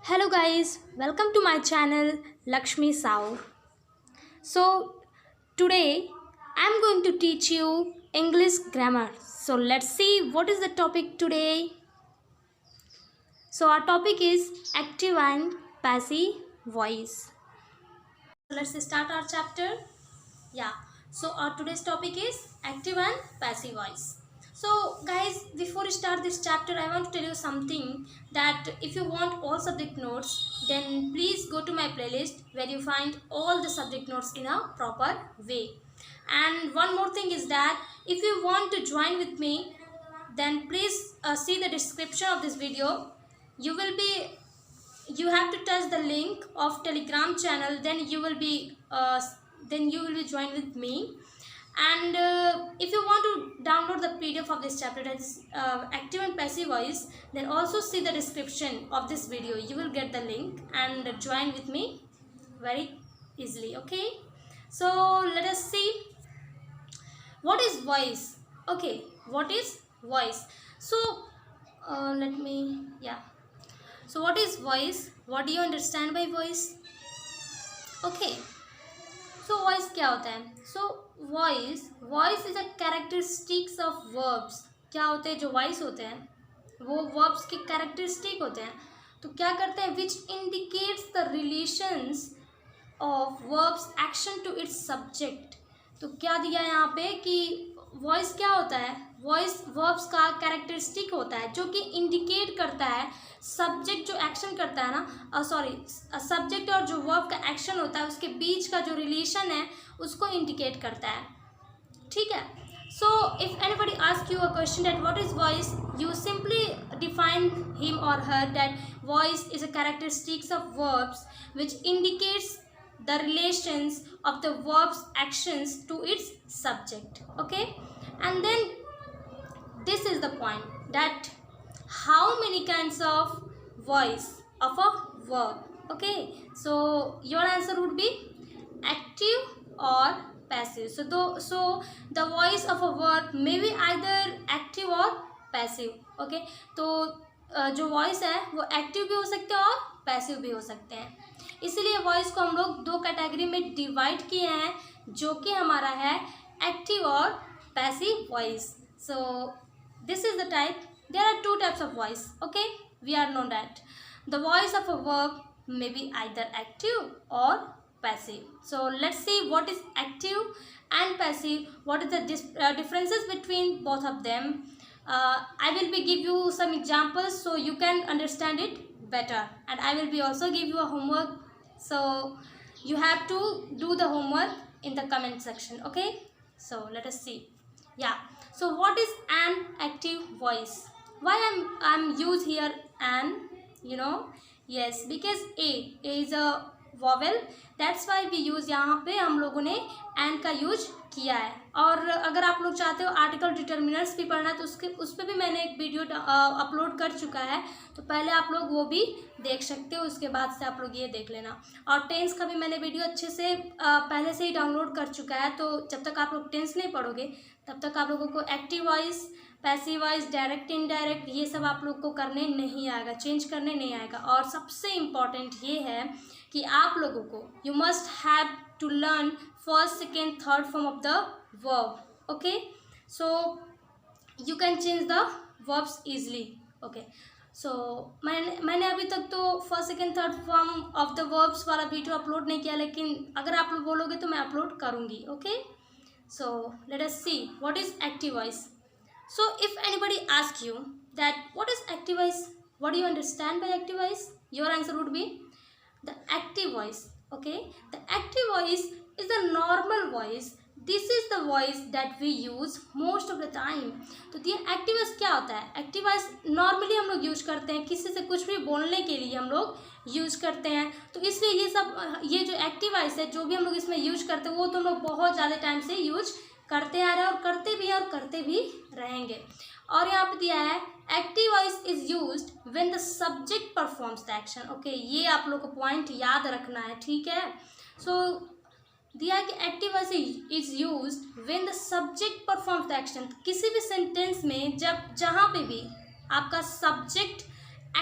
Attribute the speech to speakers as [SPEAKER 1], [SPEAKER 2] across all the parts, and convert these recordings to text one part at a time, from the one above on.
[SPEAKER 1] Hello guys, welcome to my channel Lakshmi Sao. So today I'm going to teach you English grammar. So let's see what is the topic today. So our topic is active and passive voice. Let's start our chapter. Yeah, so our today's topic is active and passive voice. So guys, before we start this chapter, I want to tell you something, that if you want all subject notes, then please go to my playlist where you find all the subject notes in a proper way. And one more thing is that if you want to join with me, then please see the description of this video. You have to touch the link of Telegram channel, then you will be joined with me. And if you want to download the PDF of this chapter, that is active and passive voice, then also see the description of this video. You will get the link and join with me very easily. Okay, so let us see what is voice. Okay, what is voice? So let me so what is voice? What do you understand by voice? Okay, so voice क्या होता है? So voice is a characteristics of verbs. क्या होते हैं जो voice होते हैं वो verbs के characteristic होते हैं. तो क्या करते हैं? Which indicates the relations of verbs action to its subject. तो क्या दिया है यहाँ पे कि वॉइस क्या होता है? वॉइस वर्ब्स का कैरेक्टरिस्टिक होता है जो कि इंडिकेट करता है सब्जेक्ट जो एक्शन करता है ना, सब्जेक्ट और जो वर्ब का एक्शन होता है उसके बीच का जो रिलेशन है उसको इंडिकेट करता है. ठीक है. So if anybody ask you a question that what is voice, you simply define him और her that voice is a characteristics of verbs which indicates the relations of the verb's actions to its subject. Okay, and then this is the point, that how many kinds of voice of a verb. Okay, so your answer would be active or passive. So the voice of a verb may be either active or passive. Okay, तो जो voice है वो active भी हो सकते हैं और passive भी हो सकते हैं. इसीलिए वॉइस को हम लोग दो कैटेगरी में डिवाइड किए हैं, जो कि हमारा है एक्टिव और passive voice. So this is the type. There are two types of voice. Okay, we are know that the voice of a verb may be either active or passive. So let's see what is active and passive, what is the differences between both of them. I will be give you some examples so you can understand it better, and I will be also give you a homework, so you have to do the homework in the comment section. Okay, so let us see. Yeah, so what is an active voice? Why I'm use here an, yes, because a is a vowel, that's why we use. यहाँ पे हम लोगों ने and का use किया है. और अगर आप लोग चाहते हो आर्टिकल डिटर्मिनर्स भी पढ़ना तो उस पर भी मैंने एक वीडियो अपलोड कर चुका है, तो पहले आप लोग वो भी देख सकते हो, उसके बाद से आप लोग ये देख लेना. और टेंस का भी मैंने वीडियो अच्छे से पहले से ही डाउनलोड कर चुका है, तो जब तक आप लोग टेंस नहीं पढ़ोगे तब तक आप लोगों को active voice, passive voice, direct indirect ये सब आप लोग को करने नहीं आएगा, चेंज करने नहीं आएगा. और सबसे इम्पॉर्टेंट ये है कि आप लोगों को you must have to learn first, second, third form of the verb. Okay, so you can change the verbs easily. Okay, so मैंने अभी तक तो first, second, third form of the verbs वाला वीडियो अपलोड नहीं किया, लेकिन अगर आप लोग बोलोगे तो मैं अपलोड करूँगी. Okay, so let us see what is active voice. So if anybody asks you that what is active voice, what do you understand by active voice, your answer would be the active voice. Okay, the active voice is the normal voice. This is the voice that we use most of the time. तो ये active voice क्या होता है? active voice normally हम लोग use करते हैं, किसी से कुछ भी बोलने के लिए हम लोग यूज करते हैं. तो इसलिए ये जो एक्टिव वॉइस है, जो भी हम लोग इसमें यूज करते हैं, वो तो हम लोग बहुत ज़्यादा टाइम से यूज करते आ रहे हैं और करते भी हैं और करते भी रहेंगे. और यहाँ पे दिया है active voice is used when the subject performs the action. Okay, ये आप लोग को पॉइंट याद रखना है. ठीक है, सो दिया है कि active voice is used when the subject performs the action. किसी भी सेंटेंस में जहाँ पे भी आपका सब्जेक्ट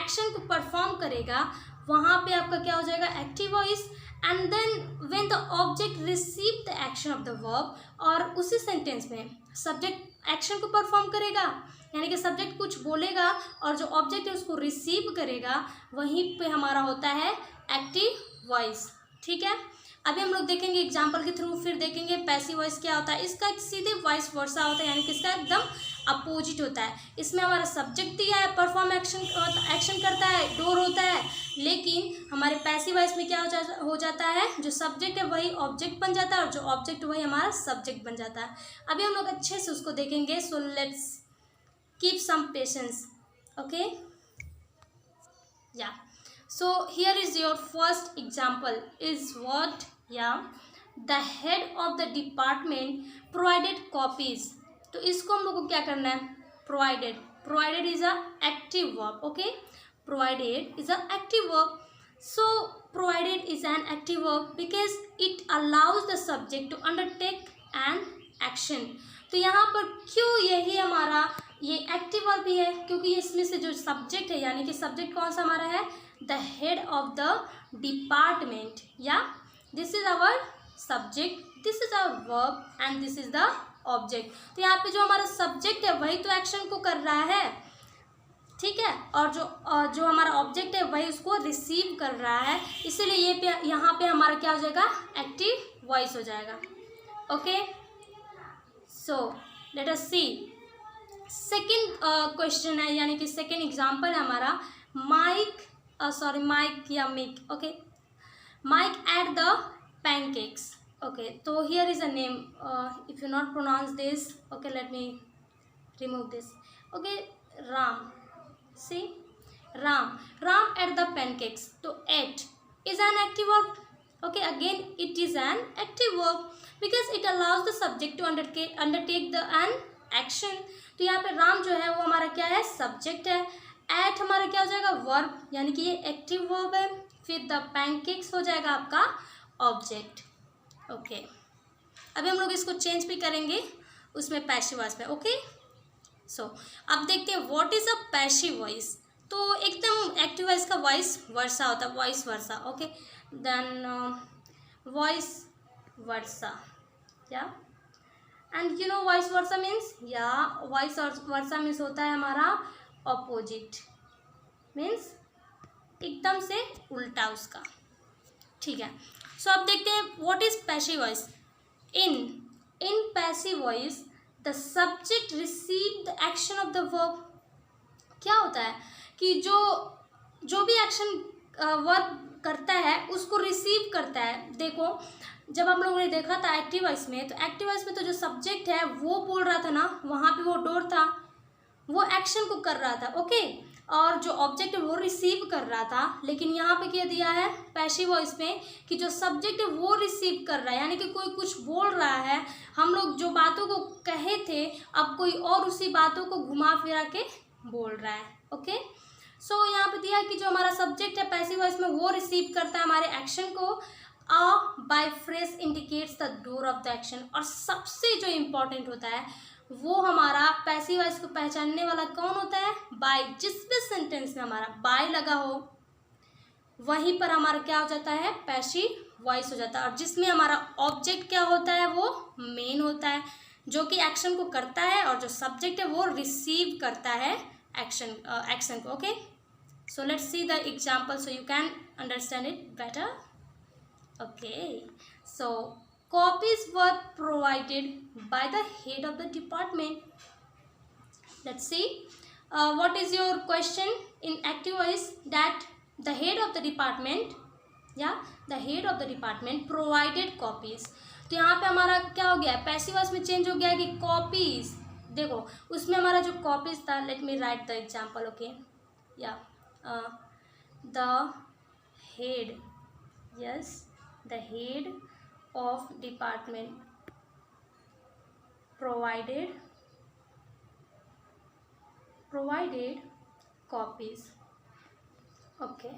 [SPEAKER 1] एक्शन को परफॉर्म करेगा वहाँ पे आपका क्या हो जाएगा, active voice. And then when the object receive the action of the verb, और उसी सेंटेंस में सब्जेक्ट एक्शन को परफॉर्म करेगा, यानी कि सब्जेक्ट कुछ बोलेगा और जो ऑब्जेक्ट है उसको रिसीव करेगा, वहीं पे हमारा होता है एक्टिव वॉइस। ठीक है, अभी हम लोग देखेंगे एग्जाम्पल के थ्रू, फिर देखेंगे पैसिव वॉइस क्या होता है। इसका सीधे वॉइस वर्सा होता है, यानी कि इसका एकदम अपोजिट होता है। इसमें हमारा सब्जेक्ट दिया है, परफॉर्म एक्शन करता है, डोर होता है, लेकिन हमारे पैसिव वॉइस में क्या हो जाता है, जो सब्जेक्ट है वही ऑब्जेक्ट बन जाता है और जो ऑब्जेक्ट वही हमारा सब्जेक्ट बन जाता है। अभी हम लोग अच्छे से उसको देखेंगे, so let's keep some patience, okay yeah. So here is your first example is what, yeah, the head of the department provided copies। तो इसको हम लोग को क्या करना है, provided is a active verb, okay, provided is a active verb। so provided is an active verb because it allows the subject to undertake an action। तो यहाँ पर क्यों यही हमारा ये एक्टिव वर्ब भी है, क्योंकि इसमें से जो सब्जेक्ट है, यानी कि सब्जेक्ट कौन सा हमारा है, the head of the department, yeah, this is our subject, this is our verb and this is the object। तो यहाँ पे जो हमारा सब्जेक्ट है वही तो एक्शन को कर रहा है, ठीक है, और जो हमारा ऑब्जेक्ट है वही उसको रिसीव कर रहा है, इसीलिए ये यहाँ पे हमारा क्या हो जाएगा, एक्टिव वॉइस हो जाएगा। ओके, सो लेट अस सी सेकेंड क्वेश्चन है, यानी कि सेकेंड एग्जाम्पल है हमारा, Mike या Mick, okay, Mike ate the pancakes, okay, so here is a name, if you not pronounce this, okay, let me remove this, okay, Ram, see, Ram ate the pancakes, so ate is an active verb, okay, again it is an active verb because it allows the subject to undertake the an action। तो यहाँ पे राम जो है वो हमारा क्या है, subject है, एट हमारा क्या हो जाएगा, वर्ब, यानी कि ये एक्टिव वर्ब है, फिर द पैनकेक्स हो जाएगा आपका ऑब्जेक्ट। ओके, अभी हम लोग इसको चेंज भी करेंगे उसमें पैसिव वॉइस में। ओके, सो अब देखते हैं what is a passive voice. तो एकदम एक्टिव वॉइस का वॉइस वर्सा होता है, वॉइस वर्सा, ओके, देन वॉइस वर्सा, या, and you know voice versa means, या वॉइस वर्सा मीन्स होता है हमारा ऑपोजिट, मीन्स एकदम से उल्टा उसका, ठीक है। सो अब देखते हैं what is passive voice. In passive voice the subject receive the action of the verb. क्या होता है कि जो भी एक्शन वर्ब करता है उसको रिसीव करता है। देखो, जब हम लोगों ने देखा था एक्टिव वॉइस में, तो एक्टिव वॉइस में तो जो सब्जेक्ट है वो बोल रहा था ना, वहाँ पे वो डोर था, वो एक्शन को कर रहा था, ओके, और जो ऑब्जेक्ट है वो रिसीव कर रहा था। लेकिन यहाँ पे क्या दिया है पैसिव वॉइस में कि जो सब्जेक्ट है वो रिसीव कर रहा है, यानी कि कोई कुछ बोल रहा है, हम लोग जो बातों को कहे थे अब कोई और उसी बातों को घुमा फिरा के बोल रहा है। ओके, सो यहाँ पे दिया है कि जो हमारा सब्जेक्ट है पैसिव वॉइस में वो रिसीव करता है हमारे एक्शन को। By phrase indicates the doer of the action. और सबसे जो इम्पोर्टेंट होता है वो हमारा पैसिव वॉइस को पहचानने वाला कौन होता है, बाय। जिस भी सेंटेंस में हमारा बाय लगा हो वहीं पर हमारा क्या हो जाता है, पैसिव वॉइस हो जाता है। और जिसमें हमारा ऑब्जेक्ट क्या होता है, वो मेन होता है, जो कि एक्शन को करता है, और जो सब्जेक्ट है वो रिसीव करता है एक्शन को। Okay, so let's see the example so you can understand it better. Okay, so copies were provided by the head of the department. Let's see what is your question in active voice, that the head of the department, yeah, the head of the department provided copies। तो यहाँ पे हमारा क्या हो गया, passive voice में change हो गया कि कॉपीज। देखो उसमें हमारा जो कॉपीज था, let me write the example. Okay, yeah, the head, yes, the head of department provided copies। Okay,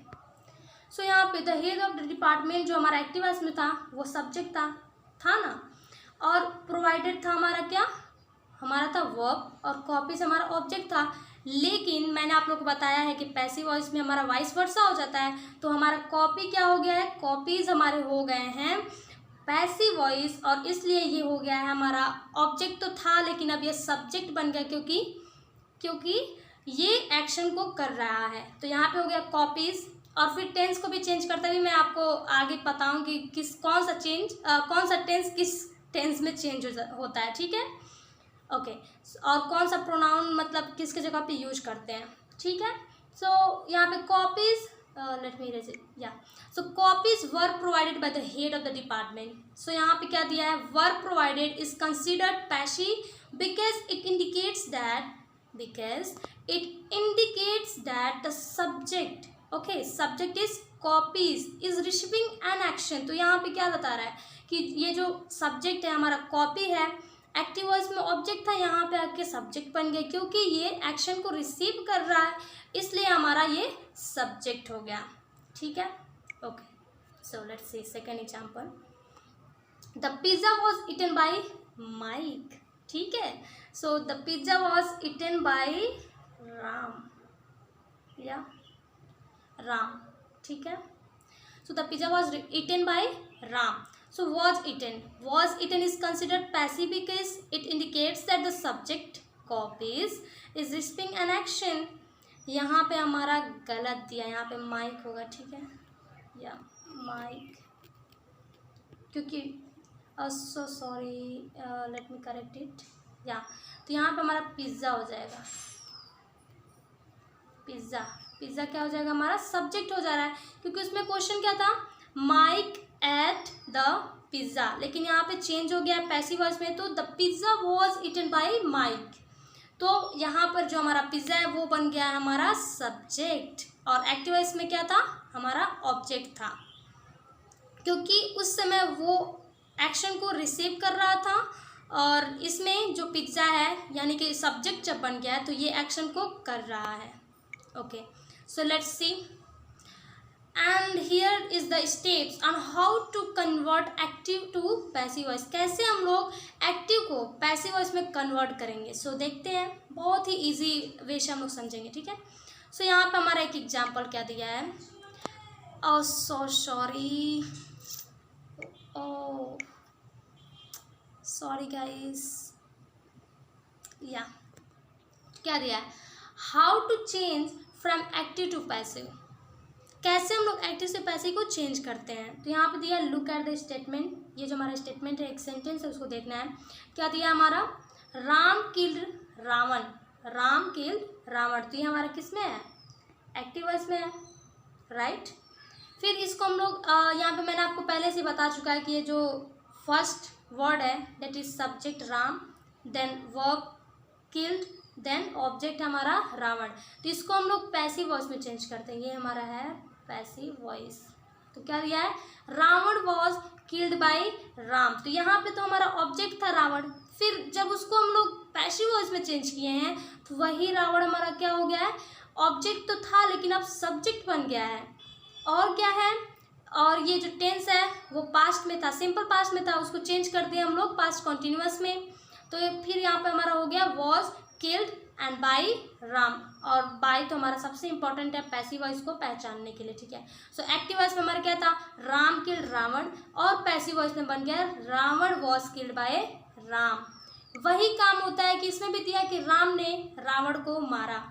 [SPEAKER 1] so यहाँ पे the head of the department जो हमारा एक्टिव वॉइस में था वो सब्जेक्ट था ना, और प्रोवाइडेड था हमारा क्या, हमारा था वर्ब, और कॉपीज हमारा ऑब्जेक्ट था। लेकिन मैंने आप लोग को बताया है कि पैसिव वॉइस में हमारा वाइस वर्सा हो जाता है, तो हमारा कॉपी क्या हो गया है, कॉपीज हमारे हो गए हैं पैसिव वॉइस, और इसलिए ये हो गया है हमारा ऑब्जेक्ट तो था लेकिन अब ये सब्जेक्ट बन गया क्योंकि ये एक्शन को कर रहा है। तो यहाँ पे हो गया कॉपीज, और फिर टेंस को भी चेंज करते हुए मैं आपको आगे बताऊँ कि कौन सा टेंस किस टेंस में चेंज होता है, ठीक है। ओके, और कौन सा प्रोनाउन मतलब किसके जगह पे यूज करते हैं, ठीक है। सो यहाँ पे copies, let me raise it, yeah so copies were provided by the head of the department. So यहाँ पे क्या दिया है, were provided is considered passive because it indicates that the subject, okay, subject is copies is receiving an action. तो यहाँ पे क्या बता रहा है कि ये जो सब्जेक्ट है हमारा कॉपी है, एक्टिव वॉइस में ऑब्जेक्ट था, यहाँ पे आके सब्जेक्ट बन गया क्योंकि ये एक्शन को रिसीव कर रहा है, इसलिए हमारा ये सब्जेक्ट हो गया, ठीक है। Okay, so let's C second example. The pizza was eaten by mic, ठीक है। So the pizza was eaten by Ram, या राम, ठीक है। So the pizza was eaten by Ram. So was eaten is considered passive because it indicates that the subject copies is receiving an action. यहाँ पे हमारा गलत दिया, यहाँ पे माइक होगा, ठीक है, या माइक, क्योंकि so sorry, let me correct it, या तो यहाँ पे हमारा पिज़्ज़ा हो जाएगा, पिज़्ज़ा क्या हो जाएगा, हमारा सब्जेक्ट हो जा रहा है क्योंकि उसमें क्वेश्चन क्या था, माइक एट द पिज़्ज़ा, लेकिन यहाँ पे चेंज हो गया पैसिव वॉइस में, तो the pizza was eaten by mic, तो यहाँ पर जो हमारा पिज़्ज़ा है वो बन गया है हमारा सब्जेक्ट, और एक्टिव वॉइस में क्या था, हमारा ऑब्जेक्ट था, क्योंकि उस समय वो एक्शन को रिसीव कर रहा था, और इसमें जो पिज़्ज़ा है यानी कि सब्जेक्ट जब बन गया है तो ये एक्शन को कर रहा है। Okay, so let's see, and here is the steps on how to convert active to passive voice, कैसे हम लोग एक्टिव को पैसिव वॉइस में कन्वर्ट करेंगे। सो देखते हैं, बहुत ही इजी वे से हम लोग समझेंगे, ठीक है। सो यहाँ पे हमारा एक एग्जांपल क्या दिया है, oh so sorry, oh sorry guys, yeah क्या दिया है, how to change from active to passive, कैसे हम लोग एक्टिव से पैसिव को चेंज करते हैं। तो यहाँ पे दिया लुक एट द स्टेटमेंट, ये जो हमारा स्टेटमेंट है एक सेंटेंस है उसको देखना है। क्या दिया हमारा, राम किल्ड रावण, राम किल्ड रावण, तो ये हमारा किस में है, एक्टिव वॉइस में है, राइट। फिर इसको हम लोग यहाँ पे मैंने आपको पहले से बता चुका है कि ये जो फर्स्ट वर्ड है that is subject Ram, then verb killed, then object हमारा रावण, तो इसको हम लोग पैसिव वॉइस में चेंज करते हैं, ये हमारा है पैसिव वॉइस। तो क्या दिया है, Ravan was killed by Ram, तो यहाँ पे तो हमारा ऑब्जेक्ट था रावण, फिर जब उसको हम लोग पैसिव वॉइस में चेंज किए हैं तो वही रावण हमारा क्या हो गया है, ऑब्जेक्ट तो था लेकिन अब सब्जेक्ट बन गया है। और क्या है, और ये जो टेंस है वो पास्ट में था, सिंपल पास्ट में था, उसको चेंज कर दिया हम लोग पास्ट कॉन्टिन्यूअस में, तो फिर यहाँ पे हमारा हो गया was killed and by Ram, और बाय तो हमारा सबसे इंपॉर्टेंट है पैसिव वॉइस को पहचानने के लिए, ठीक है। सो एक्टिव वॉइस में हमारा क्या था, राम किल्ड रावण, और पैसिव वॉइस में बन गया Ravan was killed by Ram. वही काम होता है कि इसमें भी दिया कि राम ने रावण को मारा,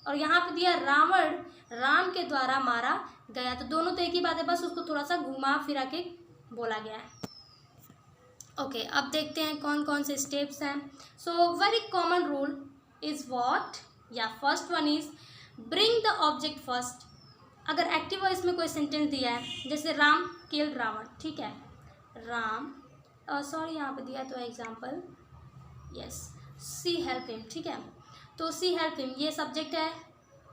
[SPEAKER 1] और यहाँ पे दिया रावण राम के द्वारा मारा गया, तो दोनों तो एक ही बात है, बस उसको थोड़ा सा घुमा फिरा के बोला गया है। ओके, अब देखते हैं कौन कौन से स्टेप्स हैं। So very common rule is what, yeah first one is bring the object first. अगर एक्टिव वॉइस में कोई सेंटेंस दिया है जैसे राम किल्ड रावण, ठीक है, राम, सॉरी यहाँ पे दिया तो example, yes, she help him, ठीक है, तो सी हेल्प हिम ये सब्जेक्ट है,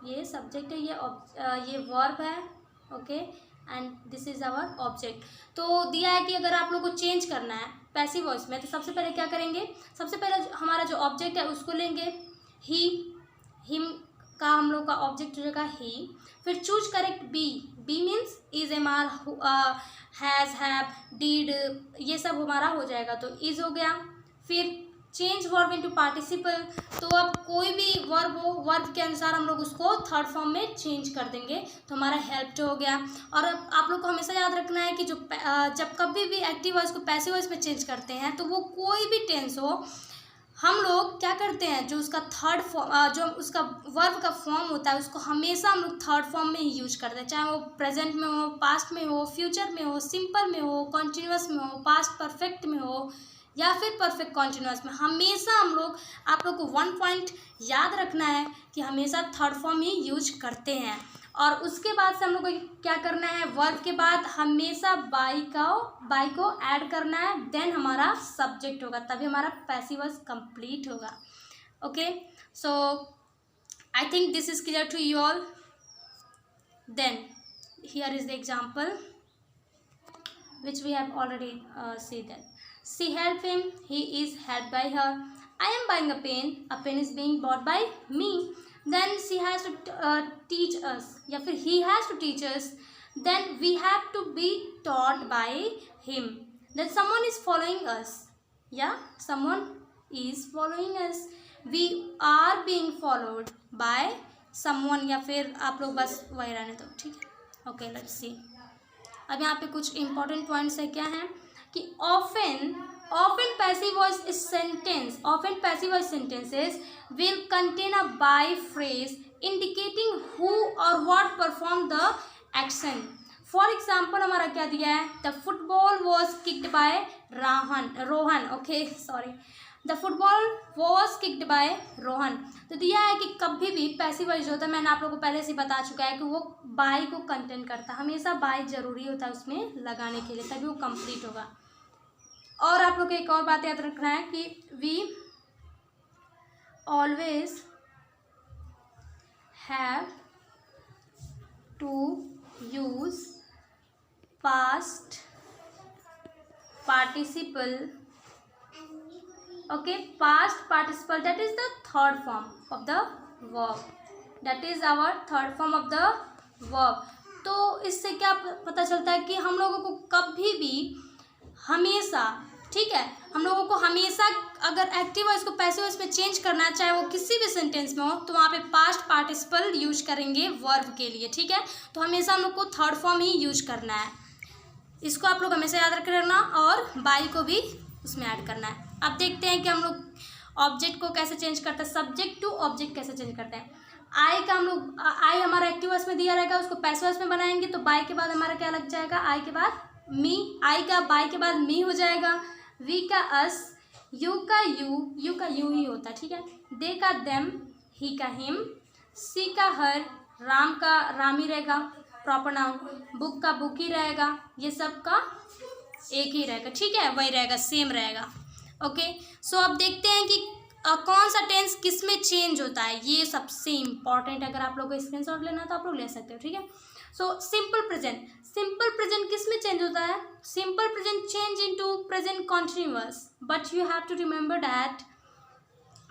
[SPEAKER 1] ये सब्जेक्ट है, ये वर्ब है, okay, and this is our object. तो दिया है कि अगर आप लोग को चेंज करना है पैसिव वॉइस में तो सबसे पहले क्या करेंगे, सबसे पहले हमारा जो ऑब्जेक्ट है उसको लेंगे, ही, हिम का हम लोग का ऑब्जेक्ट हो जाएगा ही, फिर choose correct be, be means is, am are, has, have, did, ये सब हमारा हो जाएगा, तो इज हो गया। फिर चेंज वर्ब इनटू पार्टिसिपल, तो अब कोई भी वर्ब हो, वर्ब के अनुसार हम लोग उसको थर्ड फॉर्म में चेंज कर देंगे, तो हमारा हेल्प्ड हो गया। और अब आप लोग को हमेशा याद रखना है कि जो जब कभी भी एक्टिव वॉइस को पैसिव वॉइस में चेंज करते हैं तो वो कोई भी टेंस हो, हम लोग क्या करते हैं, जो उसका थर्ड फॉर्म, जो उसका वर्ब का फॉर्म होता है उसको हमेशा हम लोग थर्ड फॉर्म में ही यूज करते हैं, चाहे वो प्रेजेंट में हो, पास्ट में हो, फ्यूचर में हो, सिंपल में हो, कॉन्टिन्यूअस में हो, पास्ट परफेक्ट में हो, या फिर परफेक्ट कॉन्टिन्यूअस में। हमेशा हम लोग, आप लोग को वन पॉइंट याद रखना है कि हमेशा थर्ड फॉर्म ही यूज करते हैं। और उसके बाद से हम लोग को क्या करना है, वर्ब के बाद हमेशा बाई को ऐड करना है, देन हमारा सब्जेक्ट होगा, तभी हमारा पैसिव वॉइस कंप्लीट होगा। Okay, so I think this is clear to you all. Then here is the example which we have already see that. She helped him, he is helped by her. I am buying a pen is being bought by me. Then she has to teach us, या फिर he has to teach us, then we have to be taught by him. Then someone is following us, yeah, someone is following us, we are being followed by someone, या फिर आप लोग बस वही रहने दो, ठीक है। Okay, let's see. अब यहाँ पे कुछ इंपॉर्टेंट पॉइंट्स है, क्या है कि often passive voice sentence, often passive voice sentences will contain a by phrase indicating who और what perform the action. For example हमारा क्या दिया है, the football was kicked by Rohan, okay sorry, the football was kicked by Rohan. तो दिया है कि कभी भी पैसिव वॉइस जो होता है, मैंने आप लोगों को पहले से बता चुका है कि वो बाय को कंटेन करता है, हमेशा बाय जरूरी होता है उसमें लगाने के लिए, तभी वो कंप्लीट होगा। और आप लोग को एक और बात याद रखना है कि we always have to use past participle, okay, past participle, that is the third form of the verb, that is our third form of the verb। तो इससे क्या पता चलता है कि हम लोगों को कभी भी हमेशा, ठीक है, हम लोगों को हमेशा अगर एक्टिव वॉइस को पैसिव वॉइस में चेंज करना है, चाहे वो किसी भी सेंटेंस में हो, तो वहाँ पे पास्ट पार्टिसिपल यूज करेंगे वर्ब के लिए, ठीक है। तो हमेशा हम लोग को थर्ड फॉर्म ही यूज करना है, इसको आप लोग हमेशा याद रख रखना, और बाई को भी उसमें ऐड करना है। अब देखते हैं कि हम लोग ऑब्जेक्ट को कैसे चेंज करते हैं, सब्जेक्ट टू ऑब्जेक्ट कैसे चेंज करते हैं। आई का हम लोग, आई हमारा एक्टिव वॉइस में दिया रहेगा, उसको पैसिव वॉइस में बनाएंगे, तो बाई के बाद हमारा क्या लग जाएगा, आई के बाद मी, आई का बाई के बाद मी हो जाएगा, वी का अस, यू का यू ही होता है, ठीक है, दे का देम, ही का हिम, सी का हर, राम का राम ही रहेगा प्रॉपर नाउन, बुक का बुक ही रहेगा, ये सब का एक ही रहेगा, ठीक है, वही रहेगा, सेम रहेगा। ओके, सो अब देखते हैं कि कौन सा टेंस किस में चेंज होता है, ये सबसे इम्पॉर्टेंट। अगर आप लोग को स्क्रीनशॉट लेना है तो आप लोग ले सकते हो, ठीक है। सो सिंपल प्रेजेंट किस में चेंज होता है, simple present change into present continuous, but you have to remember that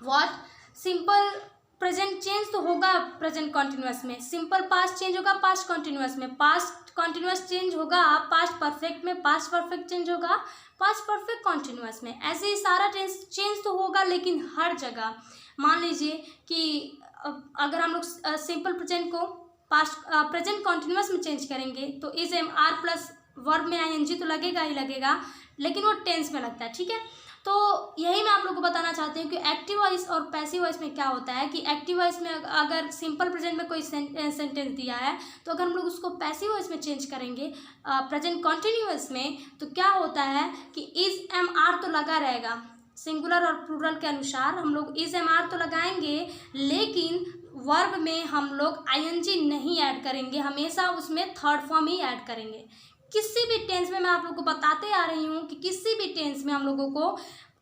[SPEAKER 1] what, simple present change तो होगा प्रेजेंट कॉन्टिन्यूअस में, सिंपल पास्ट चेंज होगा पास्ट कॉन्टिन्यूअस में, पास्ट कॉन्टिन्यूअस चेंज होगा पास्ट परफेक्ट में, पास्ट परफेक्ट चेंज होगा past perfect continuous में। ऐसे ही सारा टेंस चेंज तो होगा, लेकिन हर जगह मान लीजिए कि अगर हम लोग सिंपल प्रेजेंट को पास्ट प्रेजेंट कॉन्टिन्यूअस में चेंज करेंगे तो is am are plus verb में आईएनजी तो लगेगा ही लगेगा, लेकिन वो टेंस में लगता है, ठीक है। तो यही मैं आप लोगों को बताना चाहती हूँ कि एक्टिव वॉइस और पैसिव वॉइस में क्या होता है कि एक्टिव वॉइस में अगर सिंपल प्रेजेंट में कोई सेंटेंस दिया है, तो अगर हम लोग उसको पैसिव वॉइस में चेंज करेंगे प्रेजेंट कॉन्टिन्यूअस में, तो क्या होता है कि इज एम आर तो लगा रहेगा, सिंगुलर और प्लूरल के अनुसार हम लोग इज एम आर तो लगाएंगे, लेकिन वर्ब में हम लोग आईएनजी नहीं ऐड करेंगे, हमेशा उसमें थर्ड फॉर्म ही ऐड करेंगे। किसी भी टेंस में मैं आप लोगों को बताते आ रही हूँ कि किसी भी टेंस में हम लोगों को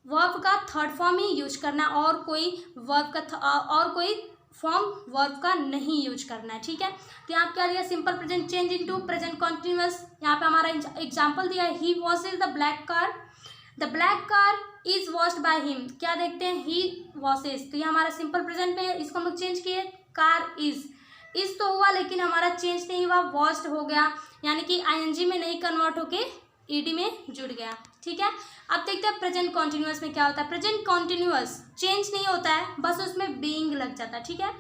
[SPEAKER 1] वर्ब का थर्ड फॉर्म ही यूज करना है, और कोई वर्ब का और कोई फॉर्म वर्ब का नहीं यूज करना है, ठीक है। तो यहाँ क्या दिया, simple present change into present continuous. यहाँ पे हमारा एग्जांपल दिया है, he washes the black car is washed by him. क्या देखते हैं, ही वॉशेज, तो ये हमारा सिंपल प्रेजेंट में, इसको हम लोग चेंज किए, कार इज तो हुआ लेकिन हमारा चेंज नहीं हुआ, वॉश्ड हो गया, यानी कि आईएनजी में नहीं कन्वर्ट होके ईडी में जुड़ गया। ठीक है, अब देखते हैं प्रेजेंट कॉन्टिन्यूअस में क्या होता है। प्रेजेंट कॉन्टिन्यूअस चेंज नहीं होता है, बस उसमें बीइंग लग जाता है। ठीक है,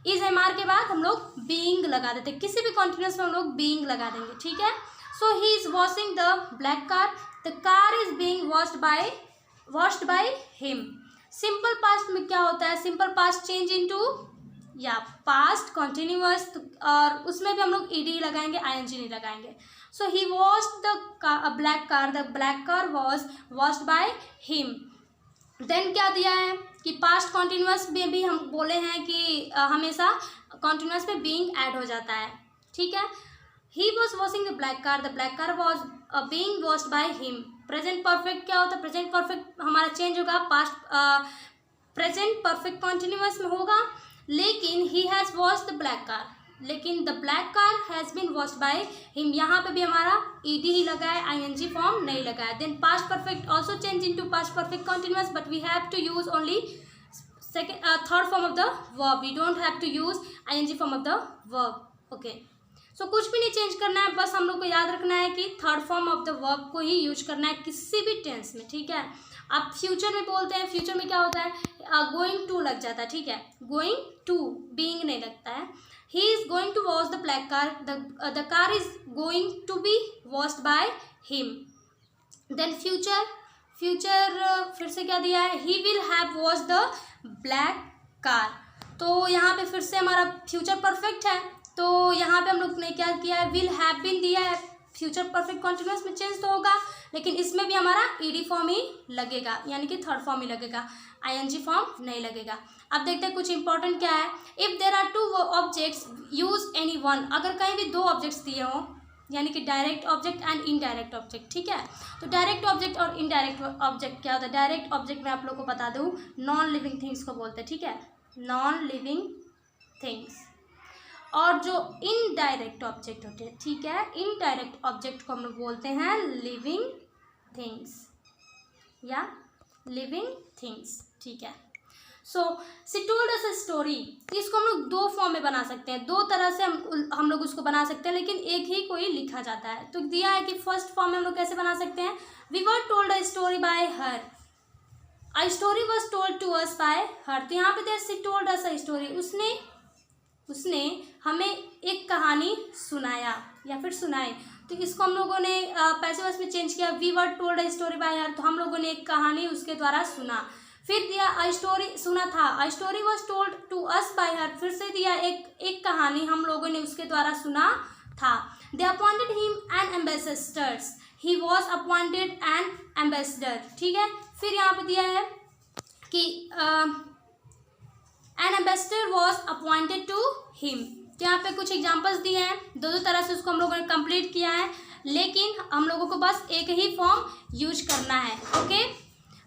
[SPEAKER 1] इज एमआर के बाद हम लोग बीइंग लगा देते हैं, किसी भी कॉन्टिन्यूअस में हम लोग बीइंग लगा देंगे। ठीक है, so he is washing the black car, the car is being washed by him. Simple past में क्या होता है, simple past change into yeah past continuous, और उसमें भी हम लोग ईडी लगाएंगे, आईएनजी नहीं लगाएंगे। So he washed the black car, the black car was washed by him. Then क्या दिया है कि पास्ट कॉन्टिन्यूअस में भी हम बोले हैं कि हमेशा कॉन्टिन्यूअस में बीइंग ऐड हो जाता है। ठीक है, he was washing the black car was being washed by him. Present perfect क्या होता है, प्रेजेंट परफेक्ट हमारा चेंज होगा, पास्ट प्रेजेंट परफेक्ट कॉन्टिन्यूअस में होगा, लेकिन he has washed the black car, लेकिन the black car has been washed by him, यहाँ पे भी हमारा ईडी ही लगा है, आईएनजी फॉर्म नहीं लगा है। Then past perfect also change into past perfect continuous, but we have to use only third form of the verb, we don't have to use ING form of the verb. Okay, so कुछ भी नहीं change करना है, बस हम लोग को याद रखना है कि third form of the verb को ही यूज करना है किसी भी टेंस में। ठीक है, आप फ्यूचर में बोलते हैं, फ्यूचर में क्या होता है, गोइंग टू लग जाता है। ठीक है, गोइंग टू, बीइंग नहीं लगता है। He is going to wash the black car, the car is going to be washed by him. Then future फिर से क्या दिया है, he will have wash the black car, तो यहाँ पे फिर से हमारा फ्यूचर परफेक्ट है, तो यहाँ पे हम लोग ने क्या किया है, विल हैव बीन दिया है। फ्यूचर परफेक्ट कॉन्टिन्यूअस में चेंज तो होगा, लेकिन इसमें भी हमारा ईडी फॉर्म ही लगेगा, यानी कि थर्ड फॉर्म ही लगेगा, आईएनजी फॉर्म नहीं लगेगा। अब देखते हैं कुछ इंपॉर्टेंट क्या है। If there are two objects use any one, अगर कहीं भी दो ऑब्जेक्ट्स दिए हों, यानी कि direct object and indirect object. ठीक है, तो डायरेक्ट ऑब्जेक्ट और इनडायरेक्ट ऑब्जेक्ट क्या होता है। डायरेक्ट ऑब्जेक्ट मैं आप लोग को बता दूँ, नॉन लिविंग थिंग्स को बोलते हैं। ठीक है, नॉन लिविंग थिंग्स। और जो इनडायरेक्ट ऑब्जेक्ट होते हैं, ठीक है, इनडायरेक्ट ऑब्जेक्ट को हम लोग बोलते हैं लिविंग थिंग्स या लिविंग थिंग्स। ठीक है, so she told us a story, इसको हम लोग दो फॉर्म में बना सकते हैं, दो तरह से हम लोग उसको बना सकते हैं, लेकिन एक ही कोई लिखा जाता है। तो दिया है कि फर्स्ट फॉर्म में हम लोग कैसे बना सकते हैं, we were told a story by her, a story was told to us by her. तो यहाँ पे दिया she told us a story, उसने हमें एक कहानी सुनाया या फिर सुनाई। तो इसको हम लोगों ने पैसिव वॉइस में चेंज किया, we were told a story by her, तो हम लोगों ने एक कहानी उसके द्वारा सुना। फिर दिया अ स्टोरी, सुना था, a story was told to us by her, फिर से दिया एक कहानी हम लोगों ने उसके द्वारा सुना था। They appointed him an ambassadors, he was appointed an ambassador. ठीक है, फिर यहाँ पे दिया है कि an ambassador was appointed to him. तो यहाँ पे कुछ एग्जाम्पल्स दिए हैं, दो तरह से उसको हम लोगों ने कंप्लीट किया है, लेकिन हम लोगों को बस एक ही फॉर्म यूज करना है। Okay,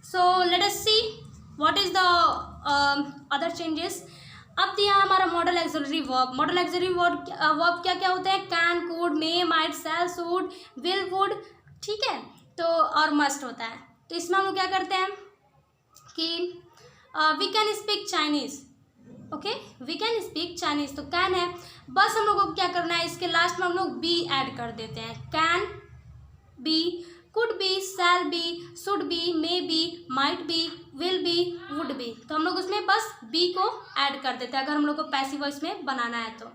[SPEAKER 1] so let us see what is the other changes. अब दिया हमारा modal auxiliary verb. Modal auxiliary verb क्या क्या होते हैं, can, could, may, might, shall, should, will, would. ठीक है, तो और मस्ट होता है। तो इसमें हम लोग क्या करते हैं कि we can speak Chinese. Okay, we can speak Chinese, तो कैन है, बस हम लोगों को क्या करना है, इसके लास्ट में हम लोग बी ऐड कर देते हैं। Can be, could be, shall be, should be, may be, might be, will be, would be. तो हम लोग उसमें बस बी को ऐड कर देते हैं अगर हम लोग को पैसिव वॉइस में बनाना है। तो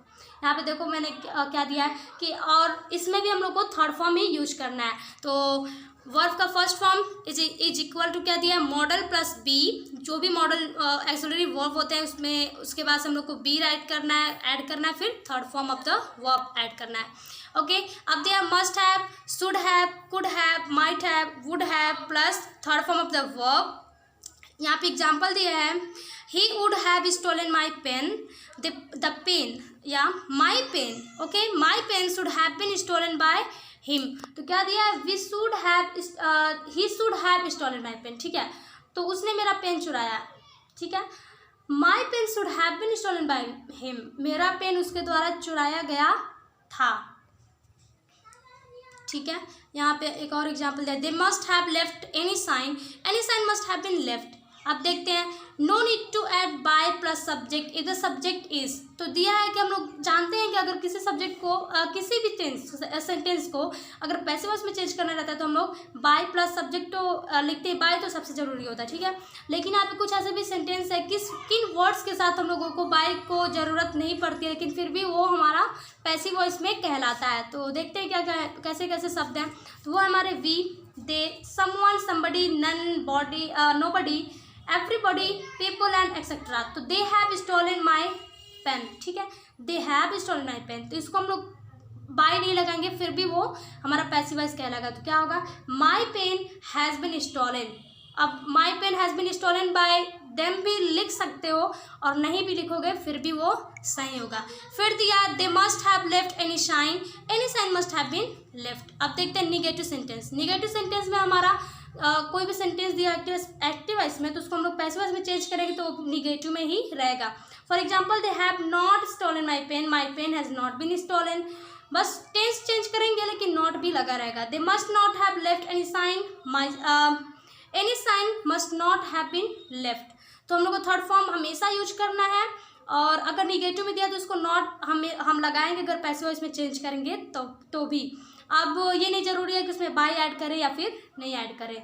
[SPEAKER 1] यहाँ पे देखो मैंने क्या दिया है कि और इसमें भी हम लोग को थर्ड फॉर्म ही यूज करना है। तो वर्ब का first form is equal to क्या दिया है, मॉडल प्लस बी। जो भी मॉडल एक्सिलरी वर्ब होते हैं उसमें उसके बाद हम लोग को बी ऐड करना है, फिर third form of the verb add करना है। ओके, अब दिया must have, should have, could have, might have, would have plus third form of the verb. यहाँ पे एग्जाम्पल दिया है, he would have stolen my pen, the pen yeah my pen. Okay, my pen should have been stolen by him. तो क्या दिया है, we should have, he should have stolen my pen. ठीक है, तो उसने मेरा पेन चुराया। ठीक है, my pen should have been stolen by him, मेरा पेन उसके द्वारा चुराया गया था। ठीक है, यहाँ पे एक और एग्जाम्पल दिया, they must have left any sign must have been left. अब देखते हैं no need to add by plus subject इधर सब्जेक्ट इज। तो दिया है कि हम लोग जानते हैं कि अगर किसी सब्जेक्ट को किसी भी सेंटेंस को अगर पैसिव वॉइस में चेंज करना रहता है तो हम लोग बाय प्लस सब्जेक्ट तो लिखते हैं, बाय तो सबसे जरूरी होता है, ठीक है। लेकिन यहाँ पे कुछ ऐसे भी सेंटेंस है किन वर्ड्स के साथ हम लोगों को बाय को ज़रूरत नहीं पड़ती है, लेकिन फिर भी वो हमारा पैसिव वॉइस में कहलाता है। तो देखते हैं क्या क्या है, कैसे कैसे शब्द हैं। तो वो हमारे we, they, someone, somebody, none, body, nobody, everybody, people and etcetera. तो they have stolen my pen, ठीक है, they have stolen my pen. तो इसको हम लोग बाय नहीं लगाएंगे, फिर भी वो हमारा पैसिव वॉइस कहलाएगा। तो क्या होगा, my pen has been stolen. अब my pen has been stolen by them भी लिख सकते हो और नहीं भी लिखोगे फिर भी वो सही होगा। फिर दिया they must have left any sign must have been left. अब देखते हैं निगेटिव सेंटेंस। निगेटिव सेंटेंस में हमारा कोई भी सेंटेंस दिया एक्टिव वॉइस में तो उसको हम लोग पैसिव वॉइस में चेंज करेंगे तो निगेटिव में ही रहेगा। For example they have not stolen my pen has not been stolen. बस टेंस चेंज करेंगे लेकिन नॉट भी लगा रहेगा। They must not have left any sign must not have been left. तो हम लोग को थर्ड फॉर्म हमेशा यूज करना है और अगर निगेटिव में दिया तो उसको नॉट हम लगाएंगे अगर पैसिव वॉइस में चेंज करेंगे तो भी। अब ये नहीं जरूरी है कि उसमें बाय ऐड करें या फिर नहीं ऐड करें।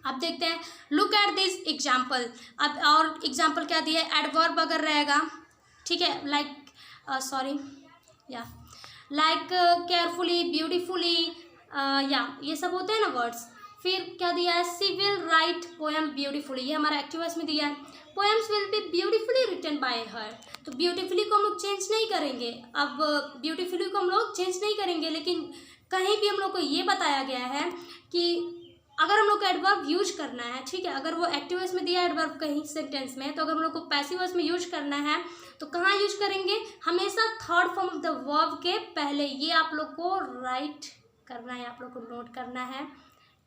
[SPEAKER 1] अब देखते हैं, लुक एट दिस एग्जाम्पल। अब और एग्जाम्पल क्या दिया है, एडवर्ब अगर रहेगा, ठीक है, लाइक केयरफुली, ब्यूटीफुली, या ये सब होते हैं ना वर्ड्स। फिर क्या दिया है, she will write poem beautifully, ये हमारा एक्टिव वॉइस में दिया है। Poems will be beautifully written by her. तो ब्यूटीफुली को हम लोग चेंज नहीं करेंगे। अब ब्यूटीफुली को हम लोग चेंज नहीं करेंगे लेकिन कहीं भी हम लोग को ये बताया गया है कि अगर हम लोग को एडवर्ब यूज करना है, ठीक है, अगर वो एक्टिव वॉइस में दिया एडवर्ब कहीं सेंटेंस में तो अगर हम लोग को पैसिव वॉइस में यूज करना है तो कहाँ यूज करेंगे, हमेशा third form of the verb के पहले। ये आप लोग को राइट करना है, आप लोग को नोट करना है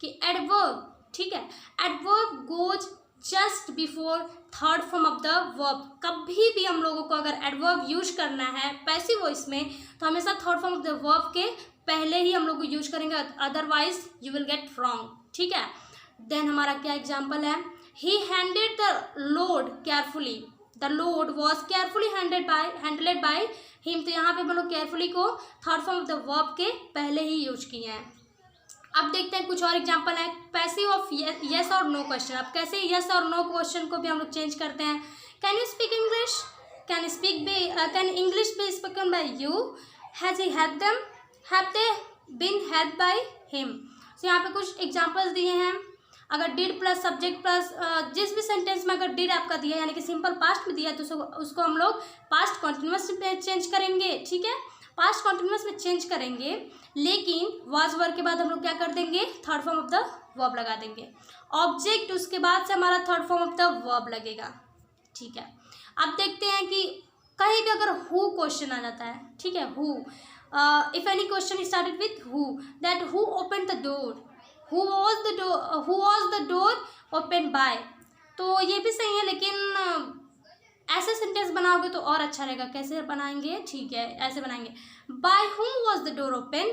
[SPEAKER 1] कि एडवर्ब, ठीक है, adverb goes just before third form of the verb. कभी भी हम लोगों को अगर एडवर्ब यूज करना है पैसिव वॉइस में तो हमेशा third form of the verb के पहले ही हम लोग को यूज करेंगे, otherwise you will get wrong, ठीक है। देन हमारा क्या एग्जाम्पल है, he handed the load carefully, the load was carefully handled by him. तो यहाँ पे हम लोग केयरफुली को third form of the verb के पहले ही यूज किए हैं। अब देखते हैं कुछ और एग्जाम्पल है, पैसिव ऑफ यस और नो क्वेश्चन। अब कैसे यस और नो क्वेश्चन को भी हम लोग चेंज करते हैं। Can you speak English, can English be spoken by you, has he help them, have they been help by him. तो यहाँ पे कुछ एग्जाम्पल्स दिए हैं। अगर डिड प्लस सब्जेक्ट प्लस जिस भी सेंटेंस में अगर डिड आपका दिया है यानी कि सिंपल पास्ट में दिया है तो उसको हम लोग पास्ट कॉन्टिन्यूअस में चेंज करेंगे, ठीक है, पास्ट कॉन्टिन्यूअस में चेंज करेंगे लेकिन वाज वर्ब के बाद हम लोग क्या कर देंगे, third form of the verb लगा देंगे। ऑब्जेक्ट उसके बाद से हमारा third form of the verb लगेगा, ठीक है। अब देखते हैं कि कहीं भी अगर हु क्वेश्चन आ जाता है, ठीक है, who, if any question started with who, that who open the door, who was the door open by. तो ये भी सही है लेकिन ऐसे सेंटेंस बनाओगे तो और अच्छा रहेगा। कैसे बनाएंगे, ठीक है, ऐसे बनाएंगे, by whom was the door open.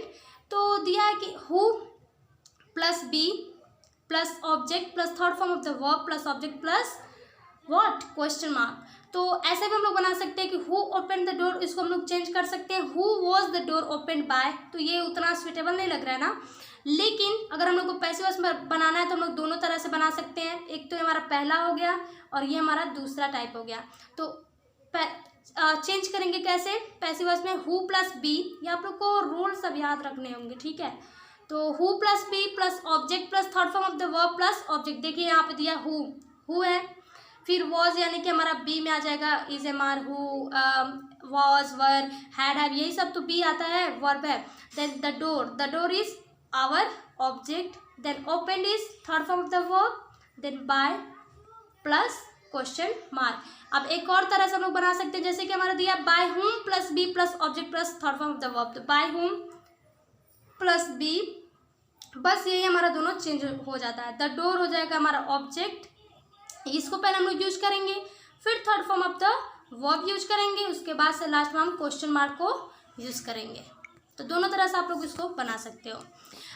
[SPEAKER 1] तो दिया है कि who plus be plus object plus third form of the verb plus object plus what, question mark. तो ऐसे भी हम लोग बना सकते हैं कि हु ओपन द डोर, इसको हम लोग चेंज कर सकते हैं who was the door open by. तो ये उतना सुटेबल नहीं लग रहा है ना, लेकिन अगर हम लोग को पैसिव वॉइस में बनाना है तो हम लोग दोनों तरह से बना सकते हैं। एक तो हमारा पहला हो गया और ये हमारा दूसरा टाइप हो गया। तो चेंज करेंगे कैसे, पैसिव वॉइस में हु प्लस बी, ये आप लोग को रूल सब याद रखने होंगे, ठीक है। तो who plus be plus object plus third form of the verb plus object. देखिए यहाँ पे दिया हु है, फिर वॉज यानी कि हमारा बी में आ जाएगा, is am are, who, was, were, had, have, यही सब तो बी आता है, वर्ब है। Then the door is our object, then open is third form of the verb, then by plus question mark. अब एक और तरह से हम लोग बना सकते हैं, जैसे कि हमारा दिया by whom plus be plus object plus third form of the verb. तो बाय हुम प्लस बी, बस यही हमारा दोनों चेंज हो जाता है। द डोर हो जाएगा हमारा ऑब्जेक्ट, इसको पहले हम लोग यूज करेंगे, फिर third form of the verb use करेंगे, उसके बाद से लास्ट में हम क्वेश्चन मार्क को यूज करेंगे। तो दोनों तरह से आप लोग इसको बना सकते हो।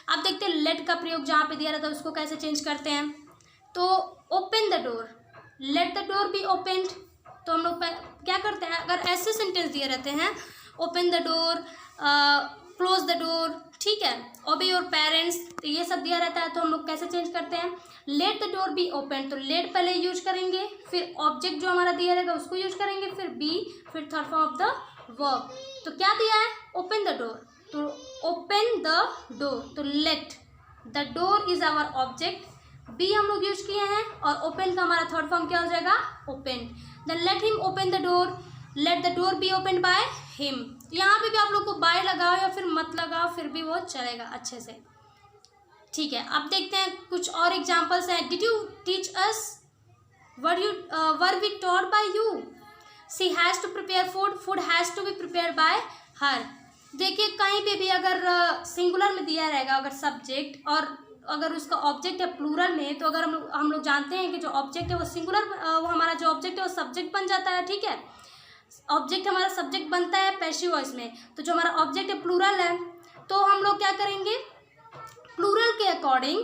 [SPEAKER 1] अब देखते हैं लेट का प्रयोग जहाँ पे दिया रहता है उसको कैसे चेंज करते हैं। तो open the door, let the door be opened, तो हम लोग क्या करते हैं, अगर ऐसे सेंटेंस दिए रहते हैं, open the door, close the door, ठीक है, ओबे योर पेरेंट्स, तो ये सब दिया रहता है, तो हम लोग कैसे चेंज करते हैं, late the door be open, तो लेट पहले यूज करेंगे, फिर ऑब्जेक्ट जो हमारा दिया रहेगा उसको यूज करेंगे, फिर बी, फिर third form of the verb. तो क्या दिया है, ओपन द डोर, तो ओपन द डोर, तो let the door is our object, be हम लोग यूज किए हैं, और ओपन का हमारा थर्ड फॉर्म क्या हो जाएगा, open. Then let him open the door, let the door be open by him. यहाँ पे भी आप लोग को बाय लगाओ या फिर मत लगाओ, फिर भी वो चलेगा अच्छे से, ठीक है। अब देखते हैं कुछ और एग्जाम्पल्स हैं। Did you teach us, were we taught by you, she has to prepare food, food has to be prepare by her. देखिए कहीं पे भी अगर सिंगुलर में दिया रहेगा अगर सब्जेक्ट, और अगर उसका ऑब्जेक्ट है प्लूरल में, तो अगर हम लोग जानते हैं कि जो ऑब्जेक्ट है वो सिंगुलर, वो हमारा जो ऑब्जेक्ट है वो सब्जेक्ट बन जाता है, ठीक है। ऑब्जेक्ट हमारा सब्जेक्ट बनता है पैसिव वॉइस में, तो जो हमारा ऑब्जेक्ट है प्लूरल है, तो हम लोग क्या करेंगे, प्लूरल के अकॉर्डिंग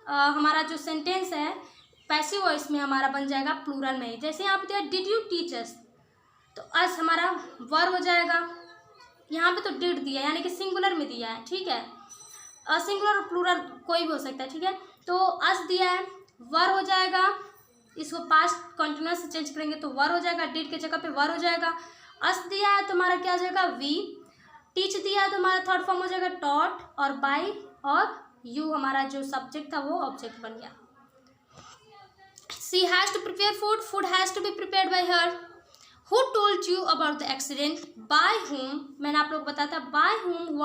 [SPEAKER 1] हमारा जो सेंटेंस है पैसिव वॉइस में हमारा बन जाएगा प्लूरल में। जैसे यहाँ पे दिया डिड यू टीच अस, तो अस हमारा वर्ब हो जाएगा, यहाँ पे तो डिड दिया है यानी कि सिंगुलर में दिया है, ठीक है, सिंगुलर और प्लूरल कोई भी हो सकता है, ठीक है। तो अस दिया है, वर हो जाएगा, इसको पास्ट कंटिन्यूअस से चेंज करेंगे तो वर हो जाएगा, डिड के जगह पे वर हो जाएगा। अस दिया है तो हमारा क्या हो जाएगा, वी। टीच दिया है तो हमारा थर्ड फॉर्म हो जाएगा टॉट, और बाय और यू हमारा जो सब्जेक्ट था वो ऑब्जेक्ट बन गया। She has to prepare food, food has to be prepared by her. Who told you about the accident? By whom? मैंने आप लोग बताया था by whom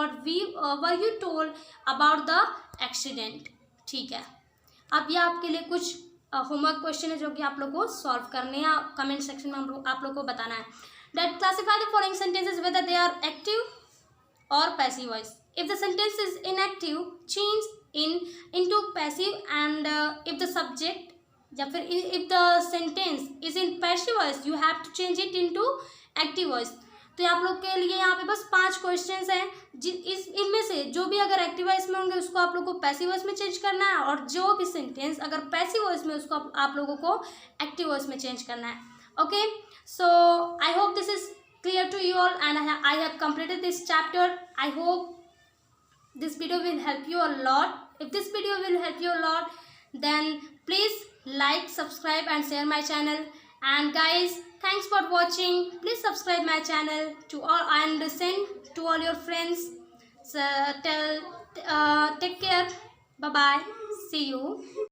[SPEAKER 1] were you told about the accident? ठीक है। अब ये आपके लिए कुछ होमवर्क क्वेश्चन है जो कि आप लोग को सॉल्व करने हैं, कमेंट सेक्शन में आप लोग को बताना है। That classify the following sentences whether they are active or passive voice. If the sentence is inactive, change into passive, and if the subject या फिर if the sentence is in passive voice you have to change it into active voice. तो आप लोग के लिए यहाँ पे बस 5 क्वेश्चंस हैं, इनमें से जो भी अगर एक्टिव वॉइस में होंगे उसको आप लोग को पैसिव वॉइस में चेंज करना है, और जो भी सेंटेंस अगर पैसिव वॉइस में उसको आप लोगों को एक्टिव वॉइस में चेंज करना है। Okay, so I hope this is clear to you all and I have completed this chapter. I hope this video will help you a lot. If this video will help you a lot, then please like, subscribe and share my channel. And guys, thanks for watching. Please subscribe my channel to all and send to all your friends. So take care. Bye bye, see you.